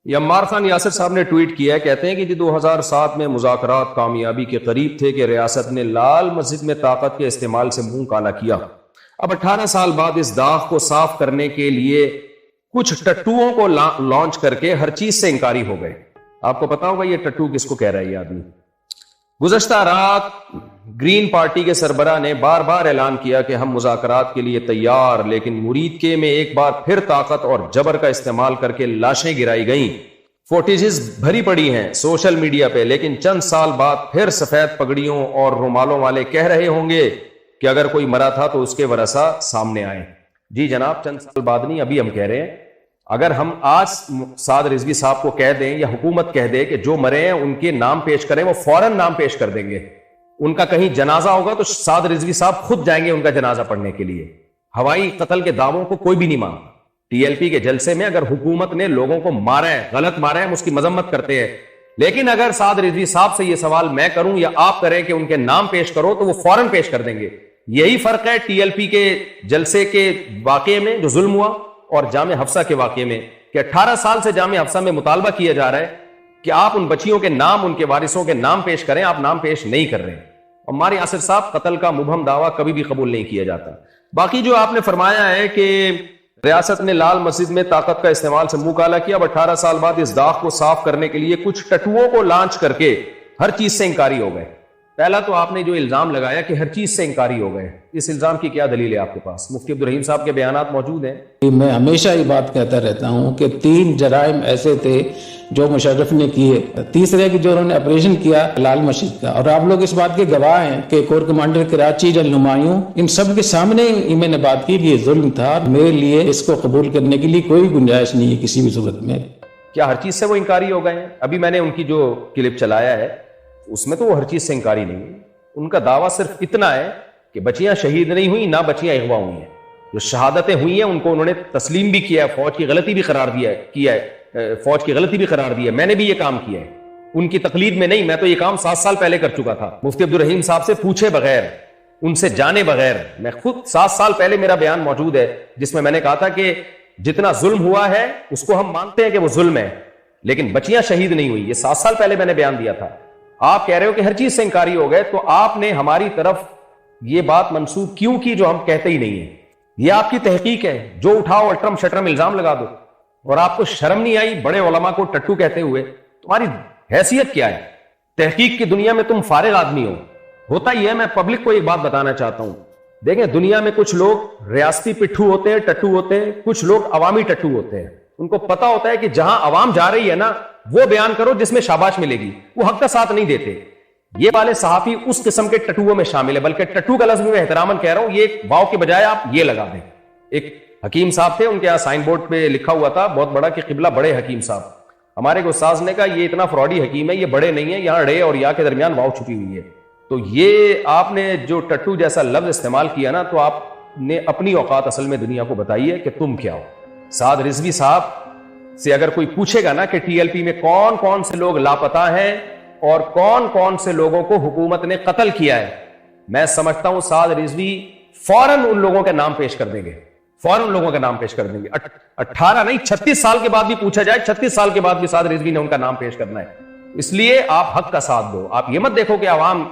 یہ عمار خان یاسر صاحب نے ٹویٹ کیا ہے, کہتے ہیں کہ 2007 میں مذاکرات کامیابی کے قریب تھے کہ ریاست نے لال مسجد میں طاقت کے استعمال سے منہ کالا کیا. اب 18 سال بعد اس داغ کو صاف کرنے کے لیے کچھ ٹٹوؤں کو لانچ کر کے ہر چیز سے انکاری ہو گئے. آپ کو پتا ہوگا یہ ٹٹو کس کو کہہ رہا ہے یہ آدمی. گزشتہ رات گرین پارٹی کے سربراہ نے بار بار اعلان کیا کہ ہم مذاکرات کے لیے تیار, لیکن مرید کے میں ایک بار پھر طاقت اور جبر کا استعمال کر کے لاشیں گرائی گئیں. فوٹیجز بھری پڑی ہیں سوشل میڈیا پہ, لیکن چند سال بعد پھر سفید پگڑیوں اور رومالوں والے کہہ رہے ہوں گے کہ اگر کوئی مرا تھا تو اس کے ورثہ سامنے آئے. جی جناب, چند سال بعد نہیں, ابھی ہم کہہ رہے ہیں. اگر ہم آج سعد رضوی صاحب کو کہہ دیں یا حکومت کہہ دے کہ جو مرے ہیں ان کے نام پیش کریں, وہ فوراً نام پیش کر دیں گے. ان کا کہیں جنازہ ہوگا تو سعد رضوی صاحب خود جائیں گے ان کا جنازہ پڑھنے کے لیے. ہوائی قتل کے دعووں کو کوئی بھی نہیں مانتا. ٹی ایل پی کے جلسے میں اگر حکومت نے لوگوں کو مارا ہے, غلط مارا ہے, ہم اس کی مذمت کرتے ہیں, لیکن اگر سعد رضوی صاحب سے یہ سوال میں کروں یا آپ کریں کہ ان کے نام پیش کرو تو وہ فوراً پیش کر دیں گے. یہی فرق ہے ٹی ایل پی کے جلسے کے واقعے میں جو ظلم ہوا اور جامع حفصہ کے واقعے میں, کہ 18 سال سے جامع حفصہ میں مطالبہ کیا جا رہا ہے کہ آپ ان بچیوں کے نام, ان کے وارثوں کے نام پیش کریں, آپ نام پیش نہیں کر رہے ہیں. عمار یاسر صاحب, قتل کا مبہم دعویٰ کبھی بھی قبول نہیں کیا جاتا. باقی جو آپ نے فرمایا ہے کہ ریاست نے لال مسجد میں طاقت کا استعمال سے منہ کالا کیا, اب 18 سال بعد اس داغ کو صاف کرنے کے لیے کچھ ٹٹوؤں کو لانچ کر کے ہر چیز سے انکاری ہو گئے. پہلا تو آپ نے جو الزام لگایا کہ ہر چیز سے انکاری ہو گئے, اس الزام کی کیا دلیل ہے آپ کے پاس؟ مفتی عبدالرحیم صاحب کے بیانات موجود ہیں. میں ہمیشہ یہ بات کہتا رہتا ہوں کہ 3 جرائم ایسے تھے جو مشرف نے کیے. تیسرے کی جو انہوں نے آپریشن کیا لال مسجد کا, اور آپ لوگ اس بات کے گواہ ہیں کہ corps commander Karachi general Humayun ان سب کے سامنے میں نے بات کی کہ یہ ظلم تھا. میرے لیے اس کو قبول کرنے کے لیے کوئی گنجائش نہیں ہے کسی بھی صورت میں. کیا ہر چیز سے وہ انکاری ہو گئے ہیں؟ ابھی میں نے ان کی جو کلپ چلایا ہے اس میں تو وہ ہر چیز سے انکاری نہیں ہے. ان کا دعویٰ صرف اتنا ہے کہ بچیاں شہید نہیں ہوئی, نہ بچیاں اغوا ہوئی ہیں. جو شہادتیں ہوئی ہیں ان کو انہوں نے تسلیم بھی کیا ہے, فوج کی غلطی بھی قرار کیا ہے, فوج کی غلطی بھی قرار دی ہے. میں نے بھی یہ کام کیا ہے, ان کی تقلید میں نہیں. میں تو یہ کام 7 سال پہلے کر چکا تھا, مفتی عبدالرحیم صاحب سے پوچھے بغیر, ان سے جانے بغیر. میں خود 7 سال پہلے میرا بیان موجود ہے جس میں نے کہا تھا کہ جتنا ظلم ہوا ہے اس کو ہم مانتے ہیں کہ وہ ظلم ہے, لیکن بچیاں شہید نہیں ہوئی. یہ 7 سال پہلے میں نے بیان دیا تھا. آپ کہہ رہے ہو کہ ہر چیز سے انکاری ہو گئے, تو آپ نے ہماری طرف یہ بات منسوخ کیوں کی جو ہم کہتے ہی نہیں ہیں؟ یہ آپ کی تحقیق ہے, جو اٹھاؤ الٹرم شٹرم الزام لگا دو. اور آپ کو شرم نہیں آئی بڑے علماء کو ٹٹو کہتے ہوئے؟ تمہاری حیثیت کیا ہے؟ تحقیق کی دنیا میں تم فارغ آدمی ہو. ہوتا ہی ہے, میں پبلک کو ایک بات بتانا چاہتا ہوں. دیکھیں, دنیا میں کچھ لوگ ریاستی پٹھو ہوتے ہیں, ٹٹو ہوتے ہیں, کچھ لوگ عوامی ٹٹو ہوتے ہیں. ان کو پتا ہوتا ہے کہ جہاں عوام جا رہی ہے نا, وہ بیان کرو جس میں شاباش ملے گی. وہ حق کا ساتھ نہیں دیتے. یہ والے صحافی اس قسم کے ٹٹوؤں میں شامل ہے, بلکہ ٹٹو کا لفظ میں احتراماً کہہ رہا ہوں, یہ واو کے بجائے آپ یہ لگا دیں. ایک حکیم صاحب تھے, ان کے یہاں سائن بورڈ پہ لکھا ہوا تھا بہت بڑا کہ قبلہ بڑے حکیم صاحب. ہمارے کو استاذ نے کہا یہ اتنا فراڈی حکیم ہے, یہ بڑے نہیں ہے, یہاں ڑے اور یا کے درمیان واو چھپی ہوئی ہے. تو یہ آپ نے جو ٹٹو جیسا لفظ استعمال کیا نا, تو آپ نے اپنی اوقات اصل میں دنیا کو بتائی ہے کہ تم کیا ہو. سعد رضوی صاحب سے اگر کوئی پوچھے گا نا کہ ٹی ایل پی میں کون کون سے لوگ لاپتہ ہیں اور کون کون سے لوگوں کو حکومت نے قتل کیا ہے, میں سمجھتا ہوں سعد رضوی فوراً ان لوگوں کے نام پیش کر دیں گے. فوراً لوگوں کا نام پیش کر دیں گے. 18 نہیں 36 سال کے بعد بھی پوچھا جائے, 36 سال کے بعد بھی سعد رضوی نے ان کا نام پیش کرنا ہے. اس لیے آپ حق کا ساتھ دو. آپ یہ مت دیکھو کہ عوام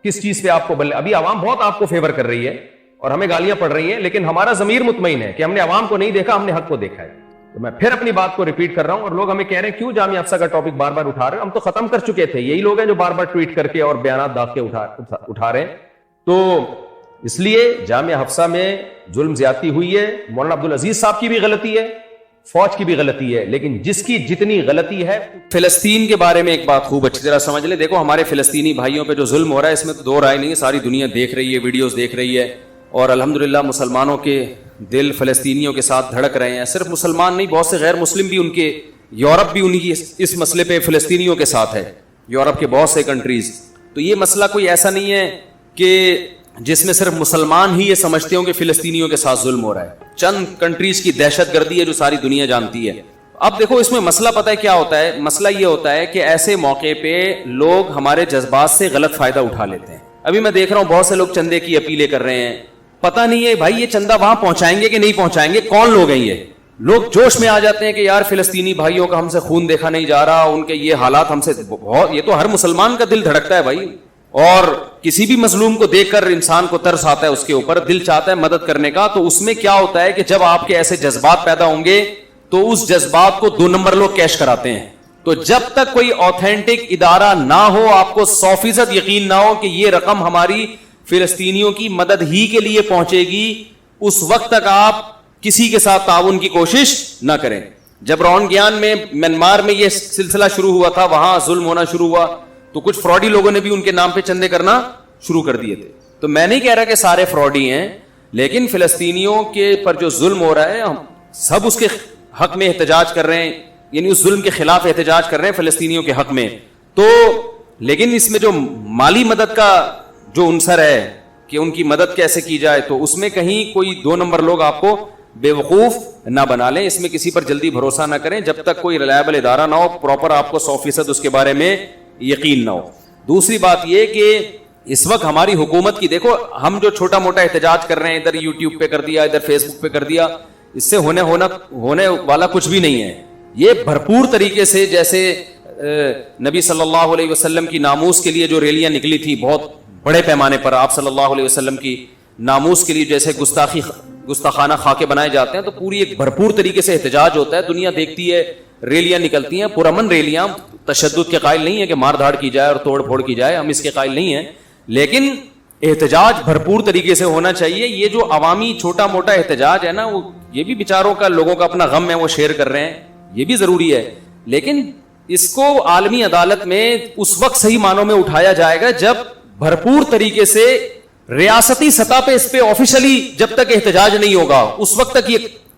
کس چیز پہ آپ کو ابھی عوام بہت آپ کو فیور کر رہی ہے اور ہمیں گالیاں پڑ رہی ہیں, لیکن ہمارا ضمیر مطمئن ہے کہ ہم نے عوام کو نہیں دیکھا, ہم نے حق کو دیکھا ہے. تو میں پھر اپنی بات کو ریپیٹ کر رہا ہوں, اور لوگ ہمیں کہہ رہے ہیں کیوں جامعہ حفصہ کا ٹاپک بار بار اٹھا رہے ہیں؟ ہم تو ختم کر چکے تھے. یہی لوگ ہیں جو بار بار ٹویٹ کر کے اور بیانات داغ کے اٹھا رہے ہیں. تو اس لیے جامعہ حفصہ میں ظلم زیادتی ہوئی ہے. مولانا عبدالعزیز صاحب کی بھی غلطی ہے, فوج کی بھی غلطی ہے, لیکن جس کی جتنی غلطی ہے. فلسطین کے بارے میں ایک بات خوب اچھی طرح سمجھ لیں. دیکھو, ہمارے فلسطینی بھائیوں پہ جو ظلم ہو رہا ہے اس میں تو دو رائے نہیں ہے, ساری دنیا دیکھ رہی ہے, ویڈیوز دیکھ رہی ہے, اور الحمدللہ مسلمانوں کے دل فلسطینیوں کے ساتھ دھڑک رہے ہیں. صرف مسلمان نہیں, بہت سے غیر مسلم بھی ان کے, یورپ بھی ان کی اس مسئلے پہ فلسطینیوں کے ساتھ ہے, یورپ کے بہت سے کنٹریز. تو یہ مسئلہ کوئی ایسا نہیں ہے کہ جس میں صرف مسلمان ہی یہ سمجھتے ہوں کہ فلسطینیوں کے ساتھ ظلم ہو رہا ہے. چند کنٹریز کی دہشت گردی ہے جو ساری دنیا جانتی ہے. اب دیکھو, اس میں مسئلہ پتہ ہے کیا ہوتا ہے؟ مسئلہ یہ ہوتا ہے کہ ایسے موقع پہ لوگ ہمارے جذبات سے غلط فائدہ اٹھا لیتے ہیں. ابھی میں دیکھ رہا ہوں بہت سے لوگ چندے کی اپیلیں کر رہے ہیں. پتہ نہیں ہے بھائی یہ چندہ وہاں پہنچائیں گے کہ نہیں پہنچائیں گے, کون لوگ ہیں یہ, لوگ جوش میں آ جاتے ہیں کہ یار فلسطینی بھائیوں کا ہم سے خون دیکھا نہیں جا رہا, ان کے یہ حالات ہم سے بہت, یہ تو ہر مسلمان کا دل دھڑکتا ہے بھائی, اور کسی بھی مظلوم کو دیکھ کر انسان کو ترس آتا ہے, اس کے اوپر دل چاہتا ہے مدد کرنے کا. تو اس میں کیا ہوتا ہے کہ جب آپ کے ایسے جذبات پیدا ہوں گے تو اس جذبات کو 2 نمبر لوگ کیش کراتے ہیں. تو جب تک کوئی آتھینٹک ادارہ نہ ہو, آپ کو 100% یقین نہ ہو کہ یہ رقم ہماری فلسطینیوں کی مدد ہی کے لیے پہنچے گی, اس وقت تک آپ کسی کے ساتھ تعاون کی کوشش نہ کریں. جب رونگیان میں میانمار میں یہ سلسلہ شروع ہوا تھا, وہاں ظلم ہونا شروع ہوا, تو کچھ فراڈی لوگوں نے بھی ان کے نام پہ چندے کرنا شروع کر دیے تھے. تو میں نہیں کہہ رہا کہ سارے فراڈی ہیں, لیکن فلسطینیوں کے پر جو ظلم ہو رہا ہے, ہم سب اس کے حق میں احتجاج کر رہے ہیں, یعنی اس ظلم کے خلاف احتجاج کر رہے ہیں فلسطینیوں کے حق میں. تو لیکن اس میں جو مالی مدد کا جو عنصر ہے کہ ان کی مدد کیسے کی جائے, تو اس میں کہیں کوئی 2 نمبر لوگ آپ کو بے وقوف نہ بنا لیں. اس میں کسی پر جلدی بھروسہ نہ کریں جب تک کوئی ریلائبل ادارہ نہ ہو, پراپر آپ کو 100% اس کے بارے میں یقین نہ ہو. دوسری بات یہ کہ اس وقت ہماری حکومت کی, دیکھو ہم جو چھوٹا موٹا احتجاج کر رہے ہیں, ادھر یوٹیوب پہ کر دیا, ادھر فیس بک پہ کر دیا, اس سے ہونے والا کچھ بھی نہیں ہے. یہ بھرپور طریقے سے, جیسے نبی صلی اللہ علیہ وسلم کی ناموس کے لیے جو ریلیاں نکلی تھی بہت بڑے پیمانے پر, آپ صلی اللہ علیہ وسلم کی ناموس کے لیے جیسے گستاخانہ خاکے بنائے جاتے ہیں, تو پوری ایک بھرپور طریقے سے احتجاج ہوتا ہے. دنیا دیکھتی ہے, ریلیاں نکلتی ہیں, پرامن ریلیاں, تشدد کے قائل نہیں ہے کہ مار دھاڑ کی جائے اور توڑ پھوڑ کی جائے, ہم اس کے قائل نہیں ہیں, لیکن احتجاج بھرپور طریقے سے ہونا چاہیے. یہ جو عوامی چھوٹا موٹا احتجاج ہے نا, وہ یہ بھی بیچاروں کا, لوگوں کا اپنا غم ہے, وہ شیئر کر رہے ہیں, یہ بھی ضروری ہے, لیکن اس کو عالمی عدالت میں اس وقت صحیح معنوں میں اٹھایا جائے گا جب بھرپور طریقے سے ریاستی سطح پہ اس پہ آفیشلی جب تک احتجاج نہیں ہوگا, اس وقت تک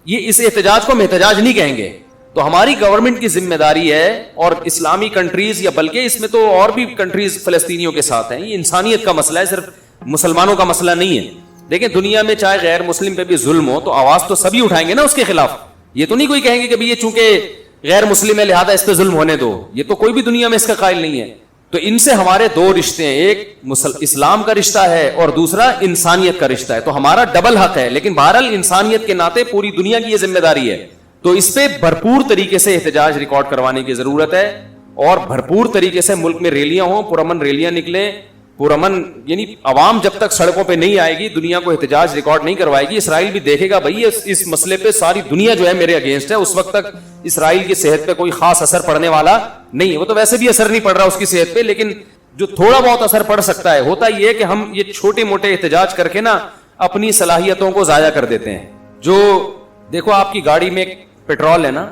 یہ اس احتجاج کو ہم احتجاج نہیں کہیں گے. تو ہماری گورنمنٹ کی ذمہ داری ہے, اور اسلامی کنٹریز, یا بلکہ اس میں تو اور بھی کنٹریز فلسطینیوں کے ساتھ ہیں, یہ انسانیت کا مسئلہ ہے, صرف مسلمانوں کا مسئلہ نہیں ہے. دیکھیں دنیا میں چاہے غیر مسلم پہ بھی ظلم ہو تو آواز تو سبھی اٹھائیں گے نا اس کے خلاف. یہ تو نہیں کوئی کہیں گے کہ یہ چونکہ غیر مسلم ہے لہذا اس پہ ظلم ہونے دو, یہ تو کوئی بھی دنیا میں اس کا قائل نہیں ہے. تو ان سے ہمارے 2 رشتے ہیں, ایک اسلام کا رشتہ ہے اور دوسرا انسانیت کا رشتہ ہے. تو ہمارا ڈبل حق ہے, لیکن بہرحال انسانیت کے ناطے پوری دنیا کی یہ ذمہ داری ہے. تو اس پہ بھرپور طریقے سے احتجاج ریکارڈ کروانے کی ضرورت ہے, اور بھرپور طریقے سے ملک میں ریلیاں ہوں, پرامن ریلیاں نکلیں, پرامن, یعنی عوام جب تک سڑکوں پہ نہیں آئے گی, دنیا کو احتجاج ریکارڈ نہیں کروائے گی. اسرائیل بھی دیکھے گا بھائی اس مسئلے پہ ساری دنیا جو ہے میرے اگینسٹ ہے, اس وقت تک اسرائیل کی صحت پہ کوئی خاص اثر پڑنے والا نہیں ہے. وہ تو ویسے بھی اثر نہیں پڑ رہا اس کی صحت پہ, لیکن جو تھوڑا بہت اثر پڑ سکتا ہے, ہوتا یہ کہ ہم یہ چھوٹے موٹے احتجاج کر کے نا اپنی صلاحیتوں کو ضائع کر دیتے ہیں. جو دیکھو آپ کی گاڑی میں پیٹرول ہے نا,